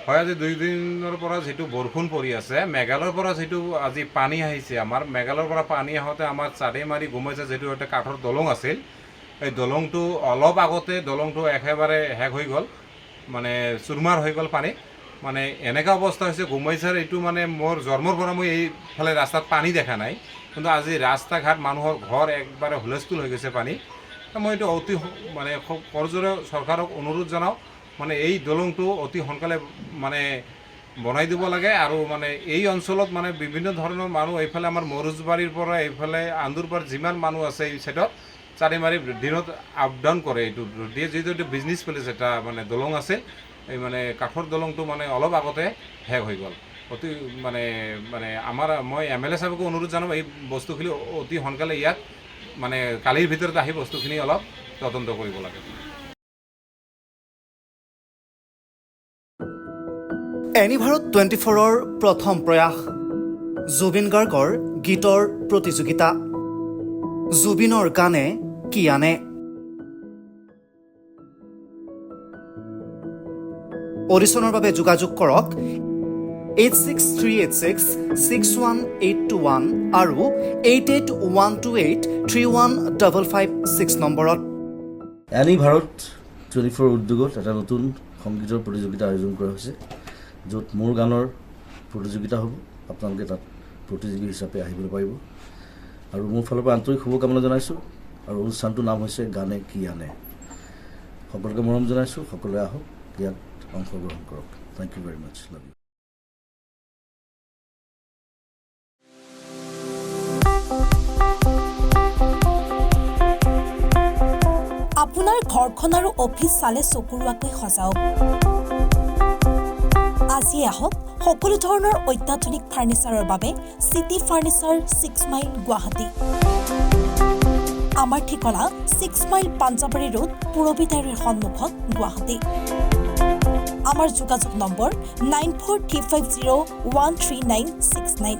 হয়, আজি 2 দিনৰ পৰা যিটো বৰষুণ পৰি আছে, মেঘালয়ৰ পৰা যিটো আজি পানী আহিছে, আমাৰ মেঘালয়ৰ পৰা পানী আহোঁতে আমাৰ চাৰিমাৰি গুমাইছে যিটো এটা কাঠৰ দলং আছিল, এই দলংটো অলপ আগতে দলংটো একেবাৰে শেষ হৈ গ'ল, মানে চুৰমাৰ হৈ গ'ল পানী। মানে এনেকুৱা অৱস্থা হৈছে গুমাইছাৰ এইটো মানে মোৰ জন্মৰ পৰা মই এইফালে ৰাস্তাত পানী দেখা নাই, কিন্তু আজি ৰাস্তা ঘাট মানুহৰ ঘৰ একবাৰে হুলস্থুল হৈ গৈছে পানী। মই এইটো অতি মানে কৰজোৰে চৰকাৰক অনুৰোধ জনাওঁ, মানে এই দলংটো অতি সোনকালে মানে বনাই দিব লাগে। আৰু মানে এই অঞ্চলত মানে বিভিন্ন ধৰণৰ মানুহ এইফালে আমাৰ মৰুজবাৰীৰ পৰা এইফালে আন্দুৰপাৰ যিমান মানুহ আছে এই ছাইডত চাৰিমাৰি দিনত আপ ডাউন কৰে। এইটো দিয়ে যিটো এইটো বিজনেছ প্লেচ এটা মানে দলং আছে, এই মানে কাঠৰ দলংটো মানে অলপ আগতে শেষ হৈ গ'ল। অতি মানে মানে মই MLA সাহেবকো অনুৰোধ জনাম এই বস্তুখিনি অতি সোনকালে ইয়াত মানে কালিৰ ভিতৰত আহি বস্তুখিনি অলপ তদন্ত কৰিব লাগে। এনিভাৰত 24ৰ প্ৰথম প্ৰয়াস, জুবিন গাৰ্গৰ গীতৰ প্ৰতিযোগিতা। জুবিনৰ গানে কি আনে? অডিশ্যনৰ বাবে যোগাযোগ কৰক 8638661821 আৰু 8812831556 নম্বৰত। এনিভাৰত 24 উদ্যোগত এটা নতুন সংগীতৰ প্ৰতিযোগিতা আয়োজন কৰা হৈছে, য'ত মোৰ গানৰ প্ৰতিযোগিতা হ'ব। আপোনালোকে তাত প্ৰতিযোগী হিচাপে আহিবলৈ পাৰিব আৰু মোৰ ফালৰ পৰা আন্তৰিক শুভকামনা জনাইছোঁ। আৰু অনুষ্ঠানটোৰ নাম হৈছে গানে কি আনে। সকলোকে মৰম জনাইছোঁ, সকলোৱে আহক, ইয়াত অংশগ্ৰহণ কৰক। Thank you very much, love you. আপোনাৰ ঘৰখন আৰু অফিচ চালে চকুৰোৱাকৈ সজাওক। আজি আহক সকলো ধৰণৰ অত্যাধুনিক ফাৰ্ণিচাৰৰ বাবে চিটি ফাৰ্ণিচাৰ 6 মাইল গুৱাহাটী। আমাৰ ঠিকনা 6 মাইল পাঞ্জাবাৰী ৰোড, পুৰবিতাৰীৰ সন্মুখত, গুৱাহাটী। আমাৰ যোগাযোগ নম্বৰ 9435013969।